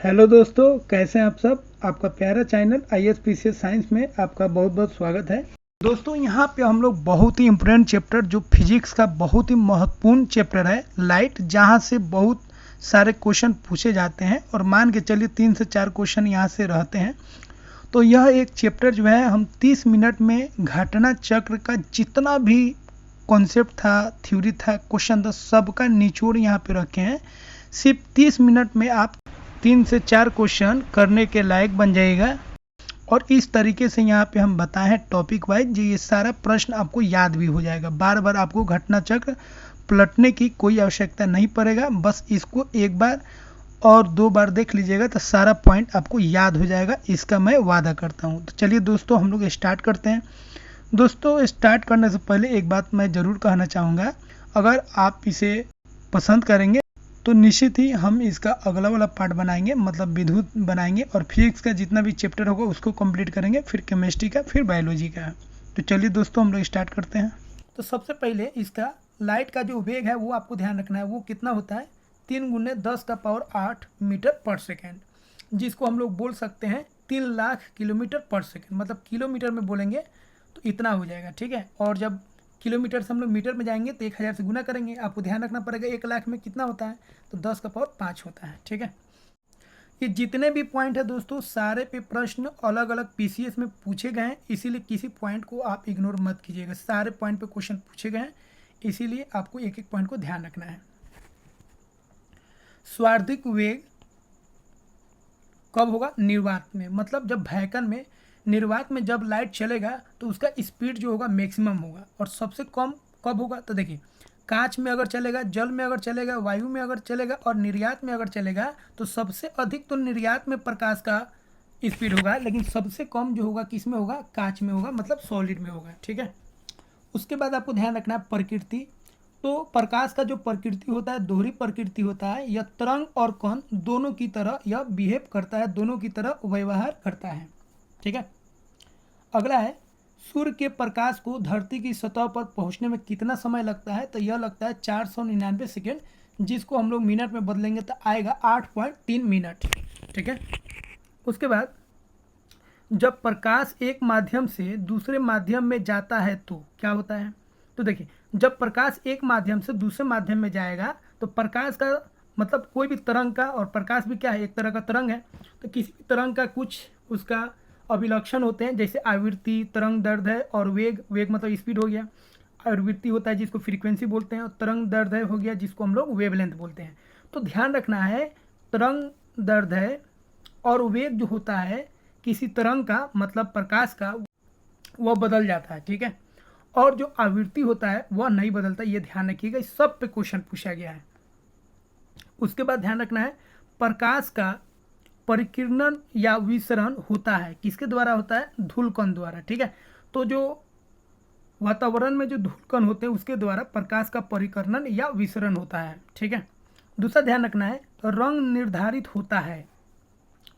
Hello दोस्तों, कैसे हैं आप सब। आपका प्यारा चैनल ISPCS साइंस में आपका बहुत बहुत स्वागत है। दोस्तों यहाँ पे हम लोग बहुत ही इम्पोर्टेंट चैप्टर जो फिजिक्स का बहुत ही महत्वपूर्ण चैप्टर है लाइट, जहाँ से बहुत सारे क्वेश्चन पूछे जाते हैं और मान के चलिए 3 से 4 क्वेश्चन यहाँ से रहते हैं। तो यह एक चैप्टर जो है हम 30 मिनट में घटना चक्र का जितना भी कॉन्सेप्ट था, थ्योरी था, क्वेश्चन था, सबका निचोड़ यहाँ पे रखे हैं। सिर्फ 30 मिनट में आप 3 से 4 क्वेश्चन करने के लायक बन जाएगा। और इस तरीके से यहाँ पे हम बताए हैं टॉपिक वाइज, जो ये सारा प्रश्न आपको याद भी हो जाएगा। बार बार आपको घटना चक्र पलटने की कोई आवश्यकता नहीं पड़ेगा, बस इसको एक बार और 2 बार देख लीजिएगा तो सारा पॉइंट आपको याद हो जाएगा, इसका मैं वादा करता हूँ। तो चलिए दोस्तों हम लोग स्टार्ट करते हैं। दोस्तों स्टार्ट करने से पहले एक बात मैं ज़रूर कहना चाहूँगा, अगर आप इसे पसंद करेंगे तो निश्चित ही हम इसका अगला वाला पार्ट बनाएंगे, मतलब विद्युत बनाएंगे और फिजिक्स का जितना भी चैप्टर होगा उसको कंप्लीट करेंगे, फिर केमिस्ट्री का, फिर बायोलॉजी का। तो चलिए दोस्तों हम लोग स्टार्ट करते हैं। तो सबसे पहले इसका लाइट का जो वेग है वो आपको ध्यान रखना है, वो कितना होता है 3 × 10⁸ मीटर पर सेकेंड, जिसको हम लोग बोल सकते हैं 3 लाख किलोमीटर पर सेकेंड। मतलब किलोमीटर में बोलेंगे तो इतना हो जाएगा, ठीक है। और जब किलोमीटर से हम लोग मीटर में जाएंगे तो 1000 से गुना करेंगे। आपको ध्यान रखना पड़ेगा 1 लाख में कितना होता है, तो 10⁵ होता है, ठीक है। ये जितने भी पॉइंट है दोस्तों, सारे पे प्रश्न अलग अलग PCS में पूछे गए हैं, इसीलिए किसी पॉइंट को आप इग्नोर मत कीजिएगा। सारे पॉइंट पे क्वेश्चन पूछे गए हैं, इसीलिए आपको एक एक पॉइंट को ध्यान रखना है। स्वार्थिक वेग कब होगा, निर्वात में, मतलब जब वैक्यूम में, निर्वात में जब लाइट चलेगा तो उसका स्पीड जो होगा मैक्सिमम होगा। और सबसे कम कब होगा, तो देखिए कांच में अगर चलेगा, जल में अगर चलेगा, वायु में अगर चलेगा और निर्यात में अगर चलेगा तो सबसे अधिक तो निर्यात में प्रकाश का स्पीड होगा, लेकिन सबसे कम जो होगा किस में होगा, कांच में होगा, मतलब सॉलिड में होगा, ठीक है। उसके बाद आपको ध्यान रखना है प्रकृति। तो प्रकाश का जो प्रकृति होता है दोहरी प्रकृति होता है, यह तरंग और कण दोनों की तरह यह बिहेव करता है, दोनों की तरह व्यवहार करता है, ठीक है। अगला है सूर्य के प्रकाश को धरती की सतह पर पहुंचने में कितना समय लगता है, तो यह लगता है 499 सेकेंड, जिसको हम लोग मिनट में बदलेंगे तो आएगा 8.3 मिनट, ठीक है। उसके बाद जब प्रकाश एक माध्यम से दूसरे माध्यम में जाता है तो क्या होता है, तो देखिए जब प्रकाश एक माध्यम से दूसरे माध्यम में जाएगा तो प्रकाश का मतलब कोई भी तरंग का, और प्रकाश भी क्या है, एक तरह का तरंग है, तो किसी भी तरंग का कुछ उसका अभिलक्षण होते हैं, जैसे आवृत्ति, तरंग दैर्ध्य और वेग। वेग मतलब स्पीड हो गया, आवृत्ति होता है जिसको फ्रीक्वेंसी बोलते हैं, और तरंग दैर्ध्य हो गया जिसको हम लोग वेवलेंथ बोलते हैं। तो ध्यान रखना है तरंग दैर्ध्य और वेग जो होता है किसी तरंग का, मतलब प्रकाश का, वह बदल जाता है, ठीक है। और जो आवृत्ति होता है वह नहीं बदलता, ये ध्यान रखिएगा, इस सब पे क्वेश्चन पूछा गया है। उसके बाद ध्यान रखना है प्रकाश का परिकिरण या विसरण होता है, किसके द्वारा होता है, धूलकण द्वारा, ठीक है। तो जो वातावरण में जो धूलकण होते हैं उसके द्वारा प्रकाश का परिकरण या विसरण होता है, ठीक है। दूसरा ध्यान रखना है रंग निर्धारित होता है।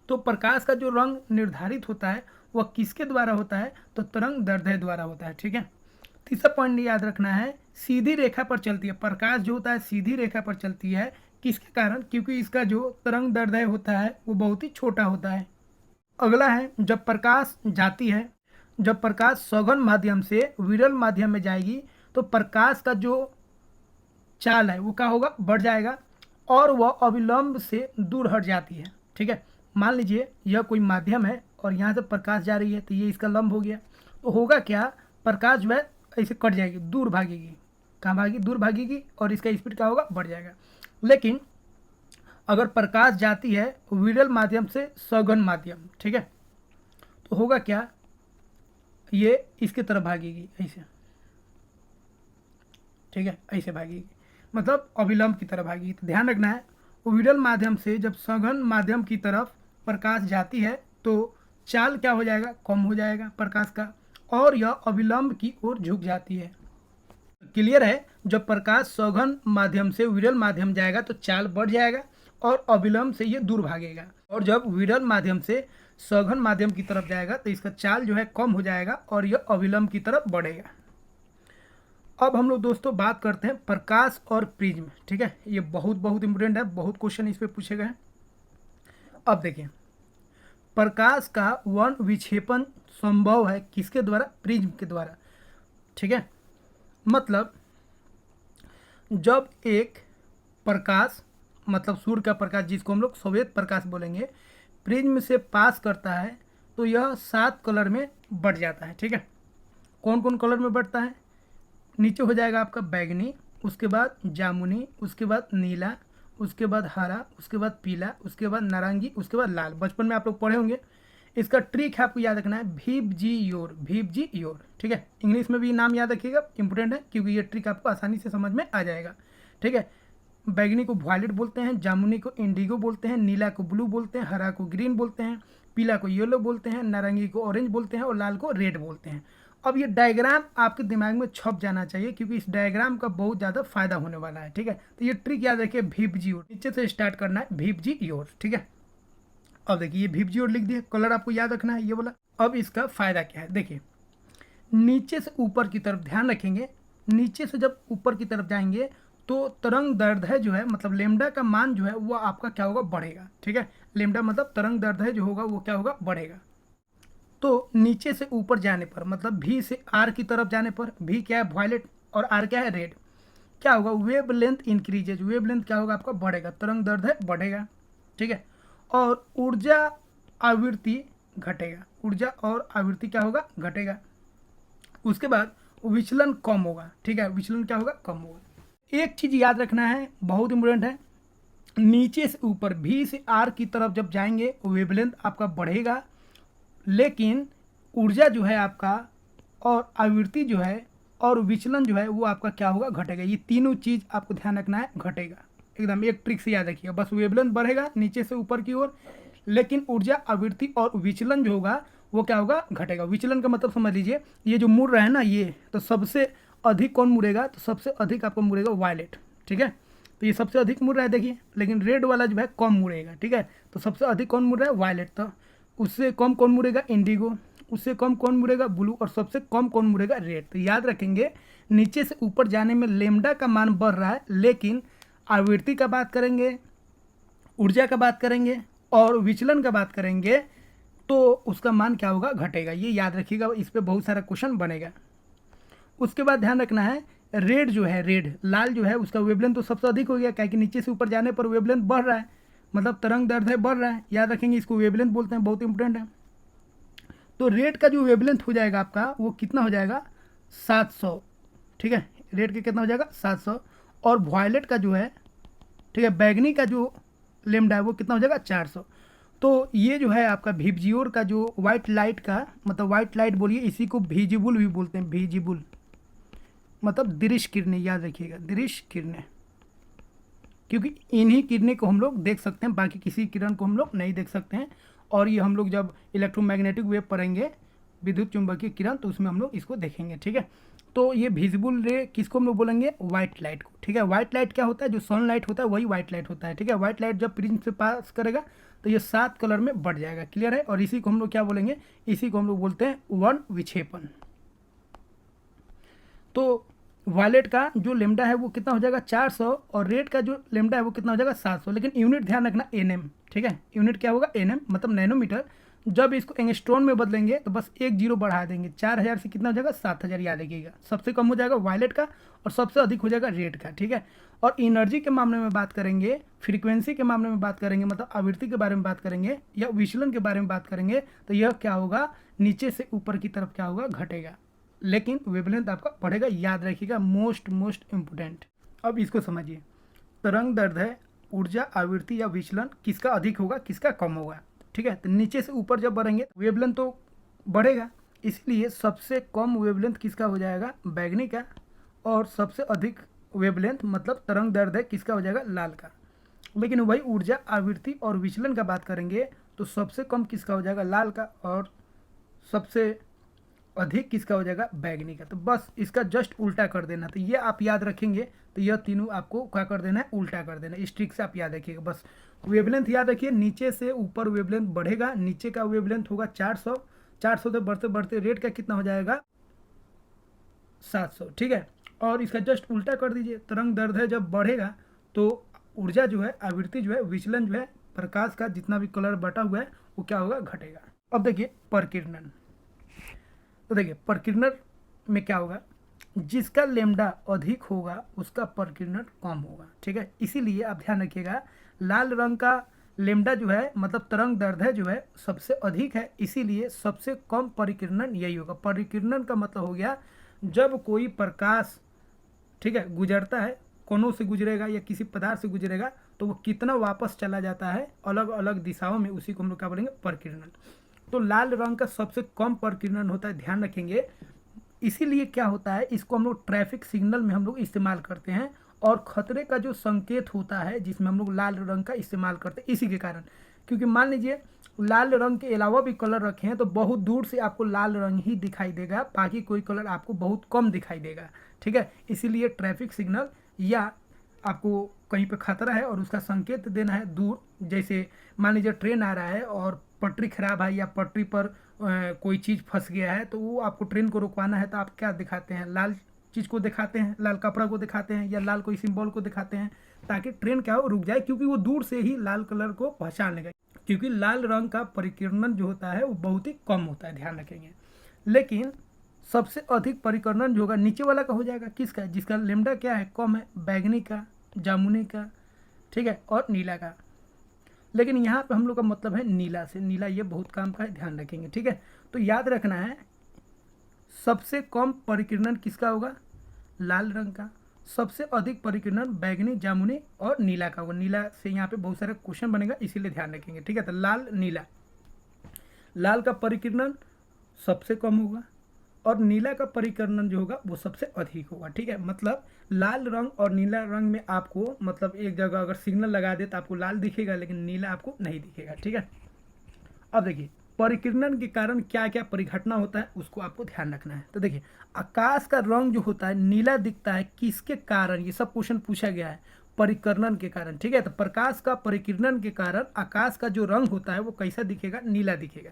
तो प्रकाश का जो रंग निर्धारित होता है वह किसके द्वारा होता है, तो तरंग दैर्ध्य द्वारा होता है, ठीक है। तीसरा पॉइंट याद रखना है सीधी रेखा पर चलती है, प्रकाश जो होता है सीधी रेखा पर चलती है, किसके कारण, क्योंकि इसका जो तरंग दैर्ध्य होता है वो बहुत ही छोटा होता है। अगला है जब प्रकाश जाती है, जब प्रकाश सघन माध्यम से विरल माध्यम में जाएगी तो प्रकाश का जो चाल है वो क्या होगा, बढ़ जाएगा और वह अविलंब से दूर हट जाती है, ठीक है। मान लीजिए यह कोई माध्यम है और यहाँ से प्रकाश जा रही है, तो ये इसका लंब हो गया, तो होगा क्या, प्रकाश जो है ऐसे कट जाएगी, दूर भागेगी, कहाँ भागेगी, दूर भागेगी, और इसका स्पीड क्या होगा, बढ़ जाएगा। लेकिन अगर प्रकाश जाती है विरल माध्यम से सघन माध्यम, ठीक है, तो होगा क्या, ये इसके तरफ भागेगी ऐसे, ठीक है, ऐसे भागेगी, मतलब अविलंब की तरफ भागेगी। तो ध्यान रखना है विरल माध्यम से जब सघन माध्यम की तरफ प्रकाश जाती है तो चाल क्या हो जाएगा, कम हो जाएगा प्रकाश का, और यह अविलंब की ओर झुक जाती है। क्लियर है, जब प्रकाश सघन माध्यम से विरल माध्यम जाएगा तो चाल बढ़ जाएगा और अविलंब से ये दूर भागेगा, और जब विरल माध्यम से सघन माध्यम की तरफ जाएगा तो इसका चाल जो है कम हो जाएगा और यह अविलंब की तरफ बढ़ेगा। अब हम लोग दोस्तों बात करते हैं प्रकाश और प्रिज्म, ठीक है। ये बहुत बहुत इंपॉर्टेंट है, बहुत क्वेश्चन इस पे पूछे गए हैं। अब देखिए, प्रकाश का वर्ण विक्षेपण संभव है किसके द्वारा? प्रिज्म के द्वारा। ठीक है, मतलब जब एक प्रकाश, मतलब सूर्य का प्रकाश जिसको हम लोग श्वेत प्रकाश बोलेंगे, प्रिज्म से पास करता है तो यह 7 कलर में बढ़ जाता है। ठीक है, कौन कौन कलर में बढ़ता है? नीचे हो जाएगा आपका बैगनी, उसके बाद जामुनी, उसके बाद नीला, उसके बाद हरा, उसके बाद पीला, उसके बाद नारंगी, उसके बाद लाल। बचपन में आप लोग पढ़े होंगे। इसका ट्रिक है, आपको याद रखना है, भीप जी योर, भीप जी योर। ठीक है, इंग्लिश में भी नाम याद रखिएगा, इंपॉर्टेंट है, क्योंकि ये ट्रिक आपको आसानी से समझ में आ जाएगा। ठीक है, बैगनी को वायलेट बोलते हैं, जामुनी को इंडिगो बोलते हैं, नीला को ब्लू बोलते हैं, हरा को ग्रीन बोलते हैं, पीला को येलो बोलते हैं, नारंगी को ऑरेंज बोलते हैं और लाल को रेड बोलते हैं। अब ये डायग्राम आपके दिमाग में छप जाना चाहिए, क्योंकि इस डायग्राम का बहुत ज़्यादा फायदा होने वाला है। ठीक है, तो ये ट्रिक याद रखिए, भीप जी योर, नीचे से स्टार्ट करना है, भीप जी योर। ठीक है, अब देखिए ये भीप जी योर लिख दिया, कलर आपको याद रखना है ये वाला। अब इसका फायदा क्या है, देखिए नीचे से ऊपर की तरफ ध्यान रखेंगे, नीचे से जब ऊपर की तरफ जाएंगे तो तरंग दैर्ध्य जो है, मतलब लेमडा का मान जो है वो आपका क्या होगा? बढ़ेगा। ठीक है, लेमडा मतलब तरंग दैर्ध्य जो होगा वो क्या होगा? बढ़ेगा। तो नीचे से ऊपर जाने पर, मतलब भी से आर की तरफ जाने पर, भी क्या है? वायलेट, और आर क्या है? रेड। क्या होगा? Wave length increases, wave length क्या होगा आपका? बढ़ेगा, तरंग दैर्ध्य बढ़ेगा। ठीक है, और ऊर्जा आवृत्ति घटेगा, ऊर्जा और आवृत्ति क्या होगा? घटेगा। उसके बाद विचलन कम होगा। ठीक है, विचलन क्या होगा? कम होगा। एक चीज याद रखना है, बहुत इंपॉर्टेंट है, नीचे से ऊपर भी से आर की तरफ जब जाएंगे वेवलेंथ आपका बढ़ेगा, लेकिन ऊर्जा जो है आपका, और आवृत्ति जो है, और विचलन जो है वो आपका क्या होगा? घटेगा। ये तीनों चीज़ आपको ध्यान रखना है, घटेगा एकदम, एक ट्रिक से याद रखिएगा बस। वेवलेंथ बढ़ेगा नीचे से ऊपर की ओर, लेकिन ऊर्जा, आवृत्ति और विचलन जो होगा वो क्या होगा? घटेगा। विचलन का मतलब समझ लीजिए, ये जो मुड़ रहा है ना, ये तो सबसे अधिक कौन मुड़ेगा? तो सबसे अधिक आपको मुड़ेगा वायलेट। ठीक है, तो ये सबसे अधिक मुड़ रहा है देखिए, लेकिन रेड वाला जो है कम मुड़ेगा। ठीक है, तो सबसे अधिक कौन मुड़ रहा है? वायलेट। तो उससे कम कौन मुड़ेगा? इंडिगो। उससे कम कौन मुड़ेगा? ब्लू। और सबसे कम कौन मुड़ेगा? रेड। तो याद रखेंगे, नीचे से ऊपर जाने में लेमडा का मान बढ़ रहा है, लेकिन आवृत्ति का बात करेंगे, ऊर्जा का बात करेंगे और विचलन का बात करेंगे तो उसका मान क्या होगा? घटेगा। ये याद रखिएगा, इस पर बहुत सारा क्वेश्चन बनेगा। उसके बाद ध्यान रखना है, रेड जो है, रेड लाल जो है, उसका वेवलेंथ तो सबसे अधिक हो गया, क्या कि नीचे से ऊपर जाने पर वेवलेंथ बढ़ रहा है, मतलब तरंग दैर्ध्य बढ़ रहा है। याद रखेंगे, इसको वेवलेंथ बोलते हैं, बहुत इंपॉर्टेंट है। तो रेड का जो वेवलेंथ हो जाएगा आपका, वो कितना हो जाएगा? 700। ठीक है, रेड का कितना हो जाएगा? 700। और वॉयलेट का जो है, ठीक है, बैगनी का जो लेमडा है वो कितना हो जाएगा? 400। तो ये जो है आपका विजियोर का जो व्हाइट लाइट का, मतलब व्हाइट लाइट बोलिए, इसी को विजिबल भी बोलते हैं, विजिबल मतलब दृश्य किरणें। याद रखिएगा, दृश्य किरणें, क्योंकि इन्हीं किरणें को हम लोग देख सकते हैं, बाकी किसी किरण को हम लोग नहीं देख सकते हैं। और ये हम लोग जब इलेक्ट्रोमैग्नेटिक वेव पढ़ेंगे, विद्युत चुंबकीय किरण, तो उसमें हम लोग इसको देखेंगे। ठीक है, तो ये विजिबल रे किसको हम लोग बोलेंगे? व्हाइट लाइट को। ठीक है, व्हाइट लाइट क्या होता है? जो सनलाइट होता है वही व्हाइट लाइट होता है। ठीक है, व्हाइट लाइट जब प्रिज्म से पास करेगा तो ये 7 कलर में बढ़ जाएगा। क्लियर है? और इसी को हम लोग क्या बोलेंगे? इसी को हम लोग बोलते हैं वर्ण विक्षेपण। तो वायलेट का जो लेमडा है वो कितना हो जाएगा? 400। और रेड का जो लेमडा है वो कितना हो जाएगा? 700। लेकिन यूनिट ध्यान रखना, एनएम। ठीक है, यूनिट क्या होगा? एनएम, मतलब नैनोमीटर। जब इसको एंगस्ट्रॉन में बदलेंगे तो बस एक जीरो बढ़ा देंगे, 4000 से कितना हो जाएगा? 7000। याद रखिएगा, सबसे कम हो जाएगा वायलेट का और सबसे अधिक हो जाएगा रेड का। ठीक है, और एनर्जी के मामले में बात करेंगे, फ्रीक्वेंसी के मामले में बात करेंगे, मतलब आवृत्ति के बारे में बात करेंगे या विचलन के बारे में बात करेंगे, तो यह क्या होगा? नीचे से ऊपर की तरफ क्या होगा? घटेगा, लेकिन वेवलेंथ आपका बढ़ेगा। याद रखिएगा, मोस्ट इम्पोर्टेंट। अब इसको समझिए, तरंग दैर्ध्य, ऊर्जा, आवृत्ति या विचलन किसका अधिक होगा, किसका कम होगा? ठीक है, तो नीचे से ऊपर जब बढ़ेंगे वेवलेंथ तो बढ़ेगा, इसलिए सबसे कम वेवलेंथ किसका हो जाएगा? बैगनी का। और सबसे अधिक वेवलेंथ मतलब तरंग दैर्ध्य किसका हो जाएगा? लाल का। लेकिन वही ऊर्जा, आवृत्ति और विचलन का बात करेंगे तो सबसे कम किसका हो जाएगा? लाल का। और सबसे अधिक किसका हो जाएगा? बैगनी का। तो बस इसका जस्ट उल्टा कर देना। तो ये आप याद रखेंगे, तो यह तीनों आपको क्या कर देना है? उल्टा कर देना। इस ट्रिक से आप याद रखिएगा बस। वेवलेंथ याद रखिए, नीचे से ऊपर वेवलेंथ बढ़ेगा, नीचे का वेवलेंथ होगा 400, 400 से बढ़ते बढ़ते रेड का कितना हो जाएगा? 700। ठीक है, और इसका जस्ट उल्टा कर दीजिए, तरंग दैर्ध्य जब बढ़ेगा तो ऊर्जा जो है, आवृत्ति जो है, विचलन जो है प्रकाश का जितना भी कलर बटा हुआ है वो क्या होगा, घटेगा। अब देखिए परिकिरणन, तो देखिए परिकिरणन में क्या होगा, जिसका लेमडा अधिक होगा उसका परिकिरणन कम होगा, ठीक है। इसीलिए आप ध्यान रखिएगा, लाल रंग का लेमडा जो है मतलब तरंग दैर्ध्य जो है सबसे अधिक है, इसीलिए सबसे कम परिकिरणन यही होगा। परिकिरणन का मतलब हो गया जब कोई प्रकाश, ठीक है, गुजरता है, कोनों से गुजरेगा या किसी पदार्थ से गुजरेगा तो वो कितना वापस चला जाता है अलग अलग दिशाओं में, उसी को हम लोग क्या बोलेंगे, परिकिरणन। तो लाल रंग का सबसे कम परिकिरणन होता है, ध्यान रखेंगे। इसीलिए क्या होता है, इसको हम लोग ट्रैफिक सिग्नल में हम लोग इस्तेमाल करते हैं, और खतरे का जो संकेत होता है जिसमें हम लोग लाल रंग का इस्तेमाल करते हैं इसी के कारण। क्योंकि मान लीजिए लाल रंग के अलावा भी कलर रखे हैं तो बहुत दूर से आपको लाल रंग ही दिखाई देगा, बाकी कोई कलर आपको बहुत कम दिखाई देगा, ठीक है। इसीलिए ट्रैफिक सिग्नल या आपको कहीं पे खतरा है और उसका संकेत देना है दूर, जैसे मान लीजिए ट्रेन आ रहा है और पटरी खराब है या पटरी पर कोई चीज़ फंस गया है, तो वो आपको ट्रेन को रुकवाना है तो आप क्या दिखाते हैं, लाल चीज़ को दिखाते हैं, लाल कपड़ा को दिखाते हैं या लाल कोई सिंबल को दिखाते हैं, ताकि ट्रेन क्या हो, रुक जाए, क्योंकि वो दूर से ही लाल कलर को पहचान लेगा। क्योंकि लाल रंग का परिकिरणन जो होता है वो बहुत ही कम होता है, ध्यान रखेंगे। लेकिन सबसे अधिक परिकिरणन जो होगा नीचे वाला का हो जाएगा, किसका, जिसका लेमडा क्या है, कम है, बैगनी का, जामुनी का, ठीक है, और नीला का। लेकिन यहाँ पे हम लोग का मतलब है नीला से, नीला ये बहुत काम का है, ध्यान रखेंगे, ठीक है। तो याद रखना है सबसे कम परिकिरणन किसका होगा, लाल रंग का। सबसे अधिक परिकिरणन बैगनी, जामुनी और नीला का होगा। नीला से यहाँ पे बहुत सारे क्वेश्चन बनेगा, इसीलिए ध्यान रखेंगे, ठीक है। तो लाल, नीला, लाल का परिकिरणन सबसे कम होगा और नीला का परिकिरणन जो होगा वो सबसे अधिक होगा, ठीक है। मतलब लाल रंग और नीला रंग में आपको मतलब एक जगह अगर सिग्नल लगा दे तो आपको लाल दिखेगा लेकिन नीला आपको नहीं दिखेगा, ठीक है। अब देखिए परिकिरणन के कारण क्या क्या परिघटना होता है उसको आपको ध्यान रखना है। तो देखिए आकाश का रंग जो होता है नीला दिखता है, किसके कारण, ये सब क्वेश्चन पूछा गया है, परिकिरणन के कारण, ठीक है। तो प्रकाश का परिकिरणन के कारण आकाश का जो रंग होता है वो कैसा दिखेगा, नीला दिखेगा।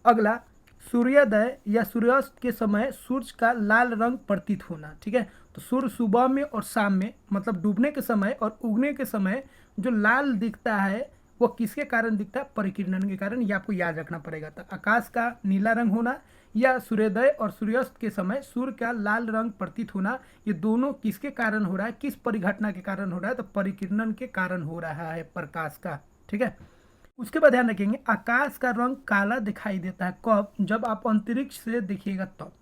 अगला, सूर्योदय या सूर्यास्त के समय सूर्य का लाल रंग प्रतीत होना, ठीक है। तो सूर्य सुबह में और शाम में मतलब डूबने के समय और उगने के समय जो लाल दिखता है वो किसके कारण दिखता है, परिकिरणन के कारण, ये आपको याद रखना पड़ेगा। तो आकाश का नीला रंग होना या सूर्योदय और सूर्यास्त के समय सूर्य का लाल रंग प्रतीत होना, ये दोनों किसके कारण हो रहा है, किस परिघटना के कारण हो रहा है, तो परिकिरणन के कारण हो रहा है प्रकाश का, ठीक है। उसके बाद ध्यान रखेंगे आकाश का रंग काला दिखाई देता है कब, जब आप अंतरिक्ष से देखिएगा तब।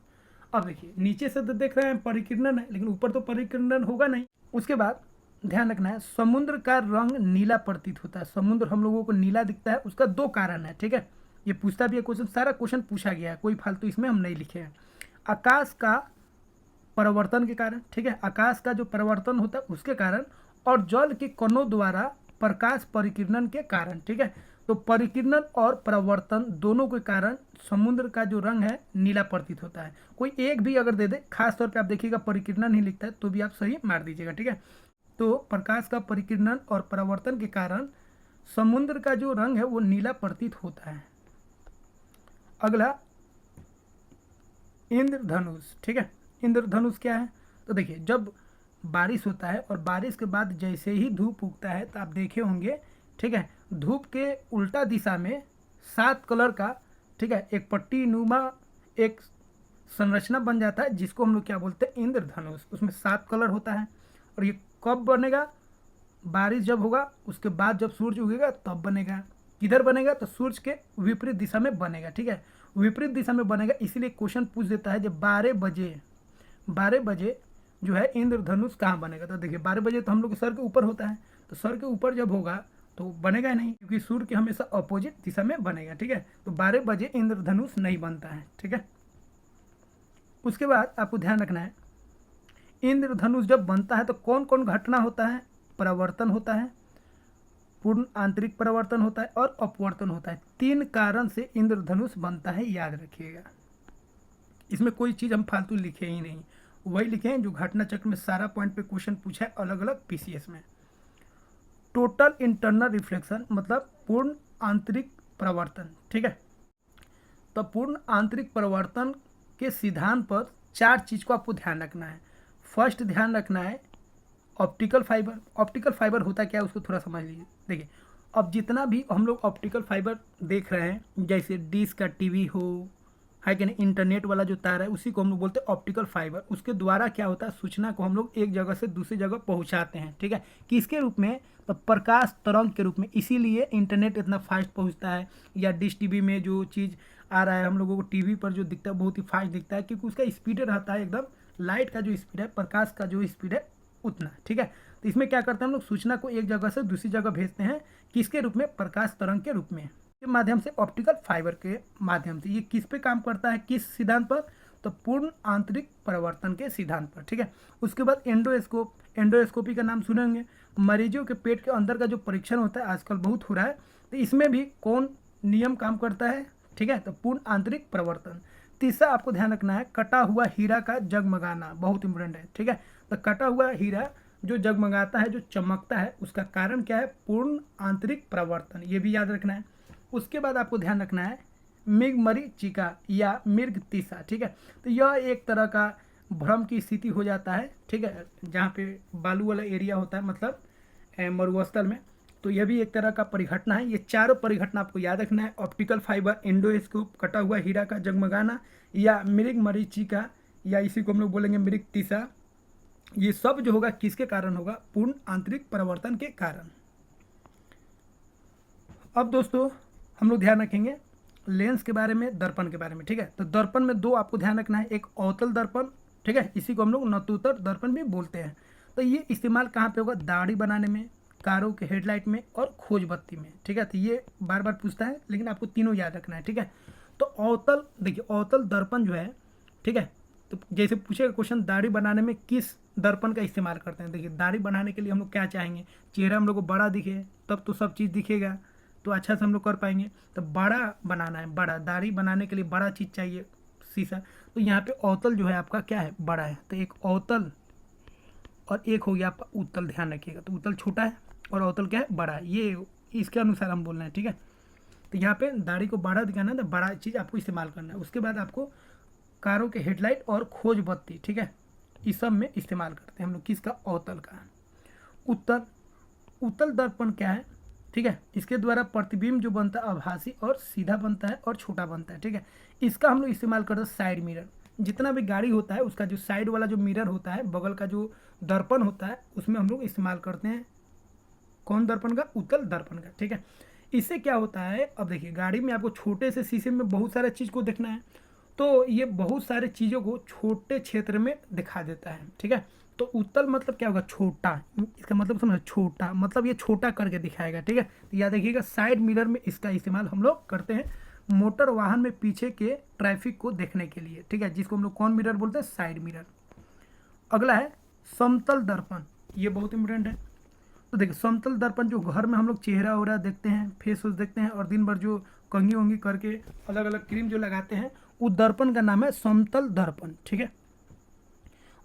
अब देखिए नीचे से तो देख रहे हैं परिकिरणन है लेकिन ऊपर तो परिकिरणन होगा नहीं। उसके बाद ध्यान रखना है समुद्र का रंग नीला प्रतीत होता है। समुद्र हम लोगों को नीला दिखता है, उसका दो कारण है, ठीक है। ये पूछता भी है क्वेश्चन, सारा क्वेश्चन पूछा गया है, कोई फालतू इसमें हम नहीं लिखे हैं। आकाश का परिवर्तन के कारण, ठीक है, आकाश का जो परिवर्तन होता है उसके कारण, और जल के कणों द्वारा प्रकाश परिकिरणन के कारण, ठीक है। तो परिकिरणन और परावर्तन दोनों के कारण समुद्र का जो रंग है नीला प्रतीत होता है। कोई एक भी अगर दे दे, खास तौर पे आप देखिएगा परिकिरणन ही लिखता है तो भी आप सही मार दीजिएगा, ठीक है। तो प्रकाश का परिकिरणन और परावर्तन के कारण समुद्र का जो रंग है वो नीला प्रतीत होता है। अगला इंद्रधनुष, ठीक है। इंद्रधनुष क्या है, तो देखिए जब बारिश होता है और बारिश के बाद जैसे ही धूप उगता है तो आप देखे होंगे, ठीक है, धूप के उल्टा दिशा में 7 कलर का, ठीक है, एक पट्टी नुमा एक संरचना बन जाता है जिसको हम लोग क्या बोलते हैं, इंद्रधनुष। उसमें 7 कलर होता है और ये कब बनेगा, बारिश जब होगा उसके बाद जब सूर्य उगेगा तब बनेगा। किधर बनेगा, तो सूर्य के विपरीत दिशा में बनेगा, ठीक है, विपरीत दिशा में बनेगा। इसीलिए क्वेश्चन पूछ देता है जब 12 बजे जो है इंद्रधनुष कहाँ बनेगा। तो देखिए 12 बजे तो हम लोग के सर के ऊपर होता है, तो सर के ऊपर जब होगा तो बनेगा नहीं, क्योंकि सूर्य के हमेशा अपोजिट दिशा में बनेगा, ठीक है। तो 12 बजे इंद्रधनुष नहीं बनता है, ठीक है। उसके बाद आपको ध्यान रखना है इंद्रधनुष जब बनता है तो कौन कौन घटना होता है, परावर्तन होता है, पूर्ण आंतरिक परावर्तन होता है और अपवर्तन होता है। 3 कारण से इंद्रधनुष बनता है, याद रखिएगा। इसमें कोई चीज़ हम फालतू लिखे ही नहीं, वही लिखे हैं जो घटना चक्र में सारा पॉइंट पे क्वेश्चन पूछा है अलग अलग पीसीएस में। टोटल इंटरनल रिफ्लेक्शन मतलब पूर्ण आंतरिक परावर्तन, ठीक है। तो पूर्ण आंतरिक परावर्तन के सिद्धांत पर 4 चीज़ को आपको ध्यान रखना है। फर्स्ट ध्यान रखना है ऑप्टिकल फाइबर। ऑप्टिकल फाइबर होता क्या है उसको थोड़ा समझ लीजिए। देखिए अब जितना भी हम लोग ऑप्टिकल फाइबर देख रहे हैं, जैसे डिश का टीवी हो, है कि नहीं, इंटरनेट वाला जो तार है उसी को हम लोग बोलते हैं ऑप्टिकल फाइबर। उसके द्वारा क्या होता है, सूचना को हम लोग एक जगह से दूसरी जगह पहुंचाते हैं, ठीक है। किसके रूप में, तो प्रकाश तरंग के रूप में। इसीलिए इंटरनेट इतना फास्ट पहुंचता है, या डिश टीवी में जो चीज़ आ रहा है हम लोगों को टीवी पर जो दिखता है बहुत ही फास्ट दिखता है, क्योंकि उसका स्पीड रहता है एकदम लाइट का जो स्पीड है, प्रकाश का जो स्पीड है उतना, ठीक है। तो इसमें क्या करते हैं हम लोग, सूचना को एक जगह से दूसरी जगह भेजते हैं, किसके रूप में, प्रकाश तरंग के रूप में, के माध्यम से, ऑप्टिकल फाइबर के माध्यम से। ये किस पे काम करता है, किस सिद्धांत पर, तो पूर्ण आंतरिक परिवर्तन के सिद्धांत पर, ठीक है। उसके बाद एंडोस्कोप, एंडोस्कोपी का नाम सुनेंगे, मरीजों के पेट के अंदर का जो परीक्षण होता है आजकल बहुत हो रहा है, तो इसमें भी कौन नियम काम करता है, ठीक है, तो पूर्ण आंतरिक परिवर्तन। तीसरा आपको ध्यान रखना है, कटा हुआ हीरा का जगमगाना, बहुत इंपॉर्टेंट है, ठीक है। तो कटा हुआ हीरा जो जगमगाता है, जो चमकता है, उसका कारण क्या है, पूर्ण आंतरिक परिवर्तन, ये भी याद रखना है। उसके बाद आपको ध्यान रखना है मृगमरीचिका या मृगतीसा, ठीक है। तो यह एक तरह का भ्रम की स्थिति हो जाता है, ठीक है, जहाँ पे बालू वाला एरिया होता है, मतलब मरुस्थल में। तो यह भी एक तरह का परिघटना है। ये चारों परिघटना आपको याद रखना है, ऑप्टिकल फाइबर, एंडोस्कोप, कटा हुआ हीरा का जगमगाना, या मृगमरीचिका, या इसी को हम लोग बोलेंगे मृगतीसा। ये सब जो होगा किसके कारण होगा, पूर्ण आंतरिक परिवर्तन के कारण। अब दोस्तों हम लोग ध्यान रखेंगे लेंस के बारे में, दर्पण के बारे में, ठीक है। तो दर्पण में दो आपको ध्यान रखना है, एक अवतल दर्पण, ठीक है, इसी को हम लोग नतुतर दर्पण भी बोलते हैं। तो ये इस्तेमाल कहाँ पे होगा, दाढ़ी बनाने में, कारों के हेडलाइट में और खोज बत्ती में, ठीक है। तो ये बार बार पूछता है, लेकिन आपको तीनों याद रखना है, ठीक है। तो अवतल, देखिए अवतल दर्पण जो है, ठीक है, तो जैसे पूछेगा क्वेश्चन, दाढ़ी बनाने में किस दर्पण का इस्तेमाल करते हैं। देखिए दाढ़ी बनाने के लिए हम लोग क्या चाहेंगे, चेहरा हम लोग को बड़ा दिखे, तब तो सब चीज़ दिखेगा, तो अच्छा से हम लोग कर पाएंगे। तो बड़ा बनाना है, बड़ा दाढ़ी बनाने के लिए बड़ा चीज़ चाहिए, शीशा। तो यहाँ पे अवतल जो है आपका क्या है, बड़ा है। तो एक अवतल और एक हो गया आपका उत्तल, ध्यान रखिएगा। तो उत्तल छोटा है और अवतल क्या है, बड़ा है, ये इसके अनुसार हम बोल रहे हैं, ठीक है। तो यहाँ पे दाढ़ी को बड़ा दिखाना है, तो बड़ा चीज़ आपको इस्तेमाल करना है। उसके बाद आपको कारों के हेडलाइट और खोज बत्ती, ठीक है, इस सब में इस्तेमाल करते हैं हम लोग, किसका, अवतल का। उत्तल, उत्तल दर्पण क्या है, ठीक है, इसके द्वारा प्रतिबिंब जो बनता है आभासी और सीधा बनता है और छोटा बनता है, ठीक है। इसका हम लोग इस्तेमाल करते हैं साइड मिरर। जितना भी गाड़ी होता है उसका जो साइड वाला जो मिरर होता है, बगल का जो दर्पण होता है, उसमें हम लोग इस्तेमाल करते हैं कौन दर्पण का, उत्तल दर्पण का, ठीक है। इससे क्या होता है, अब देखिए गाड़ी में आपको छोटे से शीशे में बहुत सारे चीज़ को देखना है, तो ये बहुत सारे चीज़ों को छोटे क्षेत्र में दिखा देता है, ठीक है। तो उत्तल मतलब क्या होगा, छोटा, इसका मतलब समझो छोटा, मतलब ये छोटा करके दिखाएगा, ठीक है। तो याद रखिएगा साइड मिरर में इसका इस्तेमाल हम लोग करते हैं मोटर वाहन में पीछे के ट्रैफिक को देखने के लिए, ठीक है, जिसको हम लोग कौन मिरर बोलते हैं, साइड मिरर। अगला है समतल दर्पण, ये बहुत इंपॉर्टेंट है। तो देखिए समतल दर्पण जो घर में हम लोग चेहरा वगैरह देखते हैं, फेस वोस देखते हैं, और दिन भर जो कंघी वंगी करके अलग अलग क्रीम जो लगाते हैं, उस दर्पण का नाम है समतल दर्पण, ठीक है।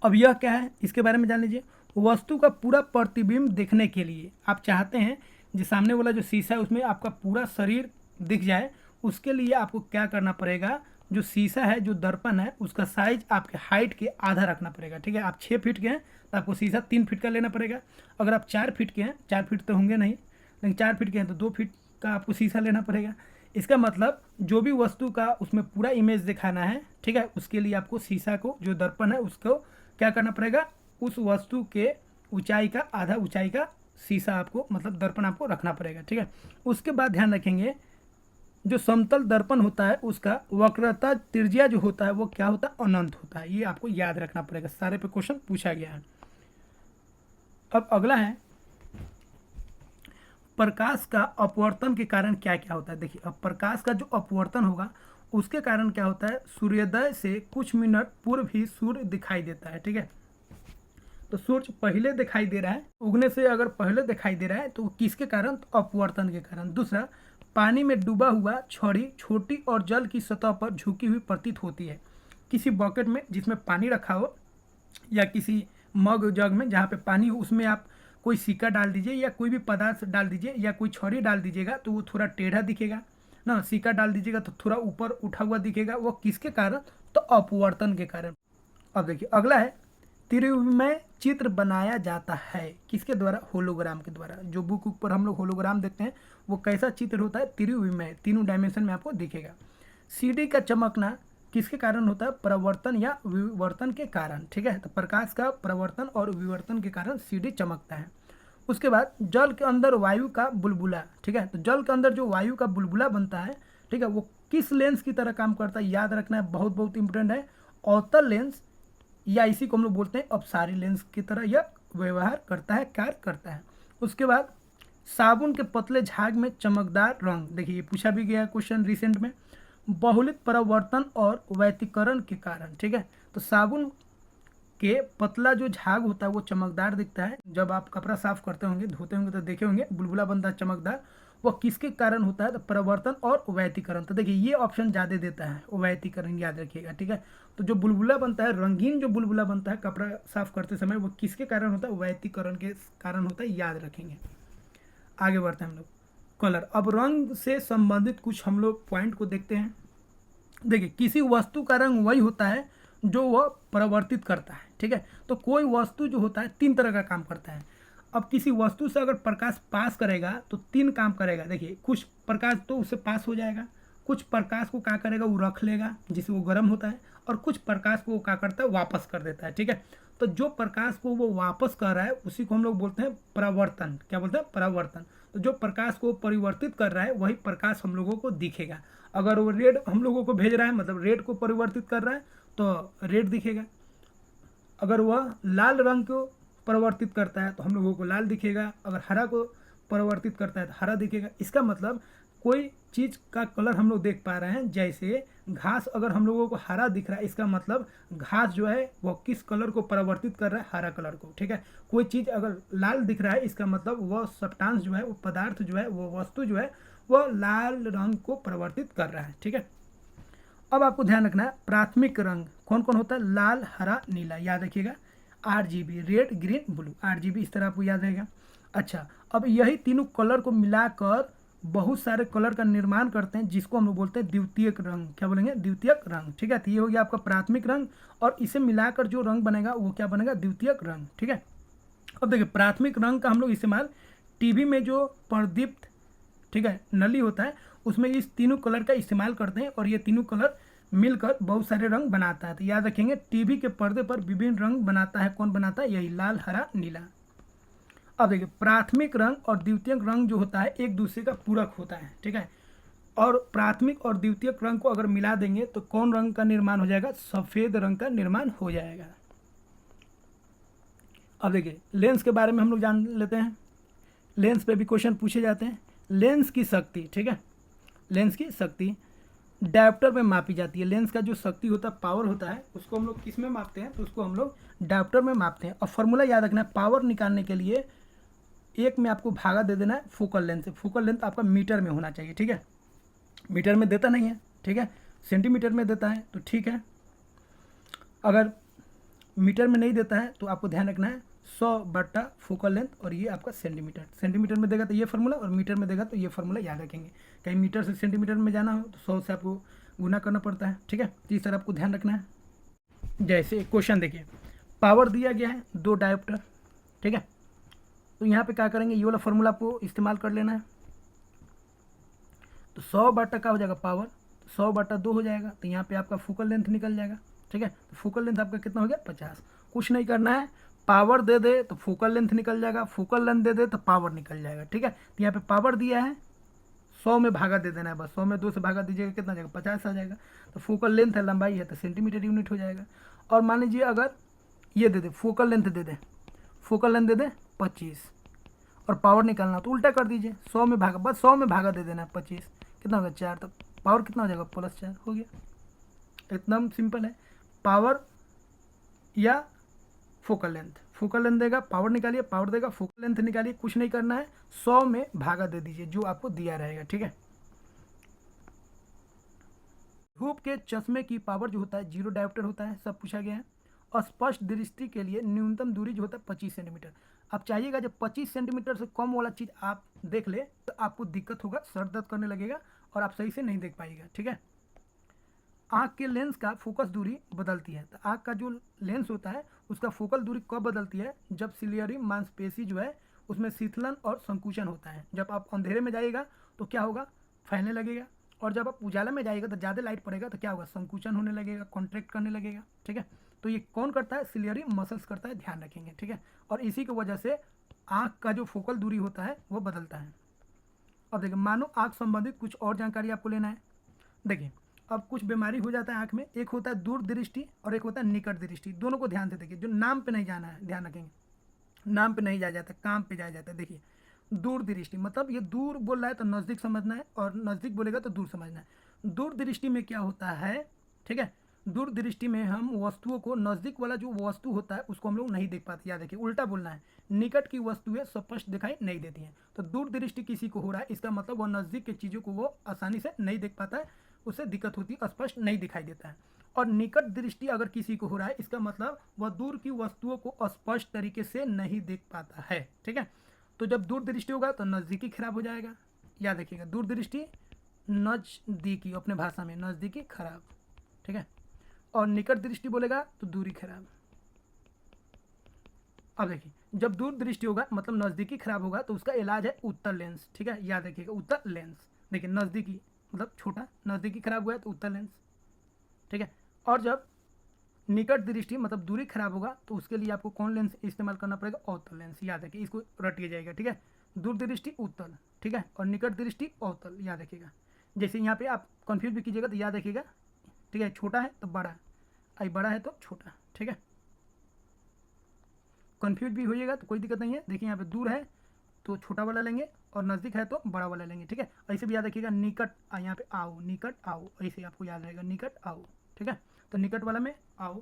अब यह क्या है, इसके बारे में जान लीजिए। वस्तु का पूरा प्रतिबिंब देखने के लिए आप चाहते हैं जो सामने वाला जो शीशा है उसमें आपका पूरा शरीर दिख जाए, उसके लिए आपको क्या करना पड़ेगा, जो शीशा है, जो दर्पण है, उसका साइज आपके हाइट के आधा रखना पड़ेगा, ठीक है। आप 6 फीट के हैं तो आपको शीशा 3 फीट का लेना पड़ेगा। अगर आप 4 फीट के हैं, 4 फीट तो होंगे नहीं, लेकिन 4 फीट के हैं तो 2 फीट का आपको शीशा लेना पड़ेगा। इसका मतलब जो भी वस्तु का उसमें पूरा इमेज दिखाना है, ठीक है, उसके लिए आपको शीशा को, जो दर्पण है, उसको क्या करना पड़ेगा, उस वस्तु के ऊंचाई का आधा ऊंचाई का शीशा आपको, मतलब दर्पण आपको रखना पड़ेगा, ठीक है। उसके बाद ध्यान रखेंगे जो समतल दर्पण होता है उसका वक्रता त्रिज्या जो होता है वो क्या होता है, अनंत होता है। ये आपको याद रखना पड़ेगा, सारे पे क्वेश्चन पूछा गया है। अब अगला है प्रकाश का अपवर्तन के कारण क्या क्या होता है। देखिए अब प्रकाश का जो अपवर्तन होगा उसके कारण क्या होता है, सूर्योदय से कुछ मिनट पूर्व ही सूर्य दिखाई देता है, ठीक है। तो सूर्य पहले दिखाई दे रहा है, उगने से अगर पहले दिखाई दे रहा है तो किसके कारण, तो अपवर्तन के कारण। दूसरा, पानी में डूबा हुआ छड़ी छोटी और जल की सतह पर झुकी हुई प्रतीत होती है। किसी बकेट में जिसमें पानी रखा हो या किसी मग जग में जहाँ पे पानी हो, उसमें आप कोई सिक्का डाल दीजिए या कोई भी पदार्थ डाल दीजिए या कोई छड़ी डाल दीजिएगा तो वो थोड़ा टेढ़ा दिखेगा ना, सिक्का डाल दीजिएगा तो थोड़ा ऊपर उठा हुआ दिखेगा। वो किसके कारण, तो अपवर्तन के कारण। अब देखिए अगला है त्रिविमय चित्र बनाया जाता है किसके द्वारा? होलोग्राम के द्वारा। जो बुक पर हम लोग होलोग्राम देखते हैं वो कैसा चित्र होता है? त्रिविमय, तीनों डायमेंशन में आपको दिखेगा। सीडी का चमकना किसके कारण होता है? प्रवर्तन या विवर्तन के कारण, ठीक है। तो प्रकाश का प्रवर्तन और विवर्तन के कारण सीडी चमकता है। उसके बाद जल के अंदर वायु का बुलबुला, ठीक है। तो जल के अंदर जो वायु का बुलबुला बनता है, ठीक है, वो किस लेंस की तरह काम करता है? याद रखना है, बहुत बहुत इंपॉर्टेंट है। अवतल लेंस या इसी को हम लोग बोलते हैं अपसारी लेंस की तरह यह व्यवहार करता है, कार्य करता है। उसके बाद साबुन के पतले झाग में चमकदार रंग, देखिए ये पूछा भी गया क्वेश्चन रिसेंट में, बहुलित परावर्तन और वैतीकरण के कारण, ठीक है। तो साबुन के पतला जो झाग होता है वो चमकदार दिखता है। जब आप कपड़ा साफ करते होंगे, धोते होंगे तो देखे होंगे बुलबुला बनता है चमकदार, वह किसके कारण होता है? तो परावर्तन और वैतीकरण। तो देखिए ये ऑप्शन ज़्यादा देता है, वैतीकरण, याद रखिएगा, ठीक है। तो जो बुलबुला बनता है, रंगीन जो बुलबुला बनता है कपड़ा साफ करते समय, वो किसके कारण होता है? वैतीकरण के कारण होता है, याद रखेंगे। आगे बढ़ते हैं हम लोग। कलर, अब रंग से संबंधित कुछ हम लोग पॉइंट को देखते हैं। देखिए किसी वस्तु का रंग वही होता है जो वह परिवर्तित करता है, ठीक है। तो कोई वस्तु जो होता है तीन तरह का काम करता है। अब किसी वस्तु से अगर प्रकाश पास करेगा तो तीन काम करेगा। देखिए कुछ प्रकाश तो उससे पास हो जाएगा, कुछ प्रकाश को क्या करेगा? वो रख लेगा जिससे वो गर्म होता है, और कुछ प्रकाश को वो क्या करता है? वापस कर देता है, ठीक है। तो जो प्रकाश को वो वापस कर रहा है उसी को हम लोग बोलते हैं परावर्तन। क्या बोलते हैं? परावर्तन। तो जो प्रकाश को परिवर्तित कर रहा है वही प्रकाश हम लोगों को दिखेगा। अगर वो रेड हम लोगों को भेज रहा है, मतलब रेड को परिवर्तित कर रहा है तो रेड दिखेगा। अगर वह लाल रंग को परिवर्तित करता है तो हम लोगों को लाल दिखेगा। अगर हरा को परिवर्तित करता है तो हरा दिखेगा। इसका मतलब कोई चीज़ का कलर हम लोग देख पा रहे हैं, जैसे घास अगर हम लोगों को हरा दिख रहा है, इसका मतलब घास जो है वह किस कलर को परिवर्तित कर रहा है? हरा कलर को, ठीक है। कोई चीज़ अगर लाल दिख रहा है, इसका मतलब वह सब्सटेंस जो है, वो पदार्थ जो है, वो वस्तु जो है, वह लाल रंग को परिवर्तित कर रहा है, ठीक है। अब आपको ध्यान रखना है प्राथमिक रंग कौन कौन होता है? लाल, हरा, नीला, याद रखिएगा। RGB, red, green, blue, RGB इस तरह आपको याद रहेगा। अच्छा, अब यही तीनों कलर को मिलाकर बहुत सारे कलर का निर्माण करते हैं, जिसको हम लोग बोलते हैं द्वितीयक रंग। क्या बोलेंगे? द्वितीयक रंग, ठीक है। तो ये हो गया आपका प्राथमिक रंग, और इसे मिलाकर जो रंग बनेगा वो क्या बनेगा? द्वितीयक रंग, ठीक है। अब देखिए प्राथमिक रंग का हम लोग इस्तेमाल टीवी में जो प्रदीप्त, ठीक है, नली होता है उसमें इस तीनों कलर का इस्तेमाल करते हैं, और ये तीनों कलर मिलकर बहुत सारे रंग बनाता है। तो याद रखेंगे टीवी के पर्दे पर विभिन्न रंग बनाता है। कौन बनाता है? यही लाल, हरा, नीला। अब देखिए प्राथमिक रंग और द्वितीयक रंग जो होता है एक दूसरे का पूरक होता है, ठीक है। और प्राथमिक और द्वितीयक रंग को अगर मिला देंगे तो कौन रंग का निर्माण हो जाएगा? सफ़ेद रंग का निर्माण हो जाएगा। अब देखिए लेंस के बारे में हम लोग जान लेते हैं। लेंस पे भी क्वेश्चन पूछे जाते हैं। लेंस की शक्ति, ठीक है, लेंस की शक्ति डायोप्टर में मापी जाती है। लेंस का जो शक्ति होता है, पावर होता है, उसको हम लोग किस में मापते हैं? तो उसको हम लोग डायोप्टर में मापते हैं। और फॉर्मूला याद रखना है, पावर निकालने के लिए एक में आपको भागा दे देना है फोकल लेंथ से। फोकल लेंथ आपका मीटर में होना चाहिए, ठीक है। मीटर में देता नहीं है, ठीक है, सेंटीमीटर में देता है, तो ठीक है। अगर मीटर में नहीं देता है तो आपको ध्यान रखना है 100 / फोकल लेंथ, और ये आपका सेंटीमीटर। सेंटीमीटर में देगा तो ये फार्मूला, और मीटर में देगा तो ये फार्मूला याद रखेंगे। कहीं मीटर से सेंटीमीटर में जाना हो तो 100 से आपको गुना करना पड़ता है, ठीक है। तो इस तरह आपको ध्यान रखना है। जैसे क्वेश्चन देखिए, पावर दिया गया है 2 डायोप्टर, ठीक है। तो यहाँ पे क्या करेंगे? ये वाला फार्मूला आपको इस्तेमाल कर लेना है। तो 100 क्या हो जाएगा? पावर 100/2 हो जाएगा। तो यहाँ पे आपका फोकल लेंथ निकल जाएगा, ठीक है। तो फोकल लेंथ आपका कितना हो गया? 50। कुछ नहीं करना है, पावर दे दे तो फोकल लेंथ निकल जाएगा, फोकल लेंथ दे दे तो पावर निकल जाएगा, ठीक है। तो यहाँ पे पावर दिया है, 100 में भागा दे देना है बस। 100 में 2 से भागा दीजिएगा, कितना जाएगा? 50 आ जाएगा। तो फोकल लेंथ है, लंबाई है, तो सेंटीमीटर यूनिट हो जाएगा। और मान लीजिए अगर ये दे दे, फोकल लेंथ दे दे, फोकल लेंथ दे दे 25, और पावर निकालना तो उल्टा कर दीजिए, 100 में भागा, बस 100 में भागा दे देना है 25, कितना होगा? 4। तो पावर कितना हो जाएगा? +4 हो गया। एकदम सिंपल है। पावर या फोकल लेंथ, फोकल लेंथ देगा, पावर निकालिए, पावर देगा, फोकल लेंथ निकालिए। कुछ नहीं करना है, 100 में भागा दे दीजिए जो आपको दिया रहेगा, ठीक है। धूप के चश्मे की पावर जो होता है 0 डायोप्टर होता है, सब पूछा गया है। स्पष्ट दृष्टि के लिए न्यूनतम दूरी जो होता है 25 सेंटीमीटर। आप चाहिएगा जब 25 सेंटीमीटर से कम वाला चीज़ आप देख ले तो आपको दिक्कत होगा, सर दर्द करने लगेगा और आप सही से नहीं देख पाइएगा, ठीक है। आँख के लेंस का फोकस दूरी बदलती है। तो आँख का जो लेंस होता है उसका फोकल दूरी कब बदलती है? जब सिलियरी मांसपेशी जो है उसमें शीतलन और संकुचन होता है। जब आप अंधेरे में जाइएगा तो क्या होगा? फैलने लगेगा। और जब आप उजाला में जाइएगा तो ज़्यादा लाइट पड़ेगा तो क्या होगा? संकुचन होने लगेगा, कॉन्ट्रैक्ट करने लगेगा। ठीक है, तो ये कौन करता है? सिलियरी मसल्स करता है, ध्यान रखेंगे। ठीक है, और इसी की वजह से आँख का जो फोकल दूरी होता है वो बदलता है। अब देखिए, मानो आँख संबंधित कुछ और जानकारी आपको लेना है। देखिए, अब कुछ बीमारी हो जाता है आँख में, एक होता है दूर दृष्टि और एक होता है निकट दृष्टि। दोनों को ध्यान से देखिए, जो नाम पे नहीं जाना है, ध्यान रखेंगे, नाम पे नहीं जाया जाता, काम पे जाया जाता है। देखिए, दूर दृष्टि मतलब ये दूर बोल रहा है तो नज़दीक समझना है, और नज़दीक बोलेगा तो दूर समझना है। दूर दृष्टि में क्या होता है? ठीक है, दूर दृष्टि में हम वस्तुओं को, नज़दीक वाला जो वस्तु होता है उसको हम लोग नहीं देख पाते। याद रखिए, उल्टा बोलना है, निकट की वस्तुएं स्पष्ट दिखाई नहीं देती हैं। तो दूर दृष्टि किसी को हो रहा है, इसका मतलब वह नज़दीक की चीज़ों को वो आसानी से नहीं देख पाता है, उससे दिक्कत होती है, स्पष्ट नहीं दिखाई देता है। और निकट दृष्टि अगर किसी को हो रहा है, इसका मतलब वह दूर की वस्तुओं को स्पष्ट तरीके से नहीं देख पाता है। ठीक है, तो जब दूर दृष्टि होगा तो नज़दीकी खराब हो जाएगा। याद रखिएगा, दूर दृष्टि नज़दीकी, अपने भाषा में नज़दीकी खराब। ठीक है, और निकट दृष्टि बोलेगा तो दूरी खराब। अब देखिए, जब दूर दृष्टि होगा मतलब नज़दीकी खराब होगा तो उसका इलाज है उत्तल लेंस। ठीक है, याद रखिएगा, उत्तल लेंस। देखिए, नज़दीकी मतलब छोटा, नज़दीकी खराब हुआ है तो उत्तल लेंस। ठीक है, और जब निकट दृष्टि मतलब दूरी खराब होगा तो उसके लिए आपको कौन लेंस इस्तेमाल करना पड़ेगा? अवतल लेंस। याद रखिए, इसको रटिए जाएगा। ठीक है, दूर दृष्टि उत्तल, ठीक है, और निकट दृष्टि अवतल। याद रखिएगा, जैसे यहाँ पे आप कंफ्यूज भी कीजिएगा तो याद रखिएगा। ठीक है, छोटा है तो बड़ा, आई बड़ा है तो छोटा। ठीक है, कंफ्यूज भी होइएगा तो कोई दिक्कत नहीं है। देखिए, यहाँ पे दूर है तो छोटा वाला लेंगे और नज़दीक है तो बड़ा वाला लेंगे। ठीक है, ऐसे भी याद रखिएगा, निकट यहाँ पे आओ, निकट आओ, ऐसे आपको याद रहेगा, निकट आओ। ठीक है, तो निकट वाला में आओ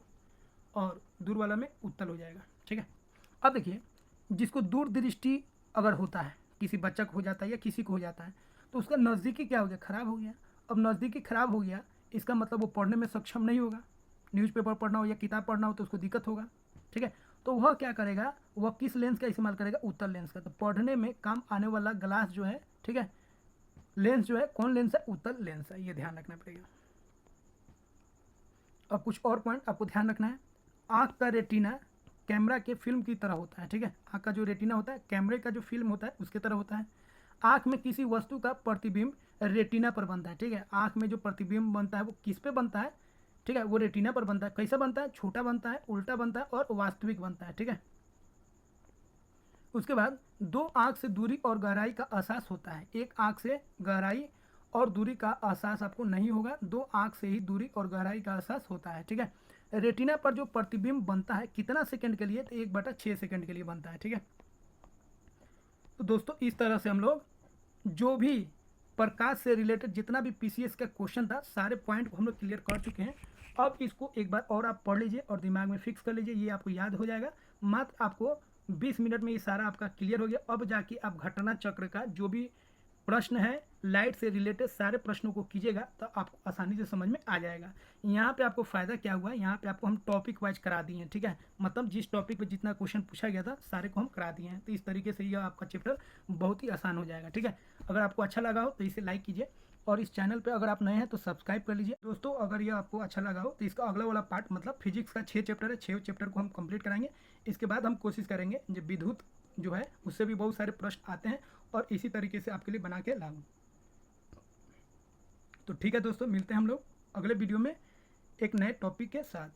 और दूर वाला में उत्तल हो जाएगा। ठीक है, अब देखिए, जिसको दूर दृष्टि अगर होता है, किसी बच्चा को हो जाता है या किसी को हो जाता है, तो उसका नज़दीकी क्या हो गया? खराब हो गया। अब नज़दीकी खराब हो गया, इसका मतलब वो पढ़ने में सक्षम नहीं होगा। न्यूज़पेपर पढ़ना हो या किताब पढ़ना हो तो उसको दिक्कत होगा। ठीक है, तो वह क्या करेगा? वह किस लेंस का इस्तेमाल करेगा? उत्तल लेंस का। तो पढ़ने में काम आने वाला ग्लास जो है, ठीक है, लेंस जो है, कौन लेंस है? उत्तल लेंस है। ये ध्यान रखना पड़ेगा। अब कुछ और पॉइंट आपको ध्यान रखना है। आँख का रेटिना कैमरा के फिल्म की तरह होता है। ठीक है, आँख का जो रेटिना होता है कैमरे का जो फिल्म होता है उसके तरह होता है। आँख में किसी वस्तु का प्रतिबिंब रेटिना पर बनता है। ठीक है, आँख में जो प्रतिबिंब बनता है वो किस पे बनता है? ठीक है, वो रेटिना पर बनता है। कैसा बनता है? छोटा बनता है, उल्टा बनता है और वास्तविक बनता है। ठीक है, उसके बाद दो आँख से दूरी और गहराई का एहसास होता है। एक आँख से गहराई और दूरी का एहसास आपको नहीं होगा, दो आँख से ही दूरी और गहराई का एहसास होता है। ठीक है, रेटिना पर जो प्रतिबिंब बनता है कितना सेकंड के लिए? तो 1/6 सेकंड के लिए बनता है। ठीक है, तो दोस्तों इस तरह से हम लोग जो भी प्रकाश से रिलेटेड जितना भी पीसीएस का क्वेश्चन था सारे पॉइंट को हम लोग क्लियर कर चुके हैं। अब इसको एक बार और आप पढ़ लीजिए और दिमाग में फिक्स कर लीजिए, ये आपको याद हो जाएगा। मात्र आपको 20 मिनट में ये सारा आपका क्लियर हो गया। अब जाके आप घटना चक्र का जो भी प्रश्न है लाइट से रिलेटेड सारे प्रश्नों को कीजिएगा तो आपको आसानी से समझ में आ जाएगा। यहाँ पे आपको फ़ायदा क्या हुआ है, यहाँ पे आपको हम टॉपिक वाइज करा दिए हैं। ठीक है, मतलब जिस टॉपिक पे जितना क्वेश्चन पूछा गया था सारे को हम करा दिए हैं। तो इस तरीके से यह आपका चैप्टर बहुत ही आसान हो जाएगा। ठीक है, अगर आपको अच्छा लगा हो तो इसे लाइक कीजिए और इस चैनल पे अगर आप नए हैं तो सब्सक्राइब कर लीजिए। दोस्तों अगर ये आपको अच्छा लगा हो तो इसका अगला वाला पार्ट मतलब फिजिक्स का 6 चैप्टर है, 6 चैप्टर को हम कंप्लीट कराएंगे। इसके बाद हम कोशिश करेंगे जो विद्युत जो है उससे भी बहुत सारे प्रश्न आते हैं और इसी तरीके से आपके लिए बना के लाऊं। तो ठीक है दोस्तों, मिलते हैं हम लोग अगले वीडियो में एक नए टॉपिक के साथ।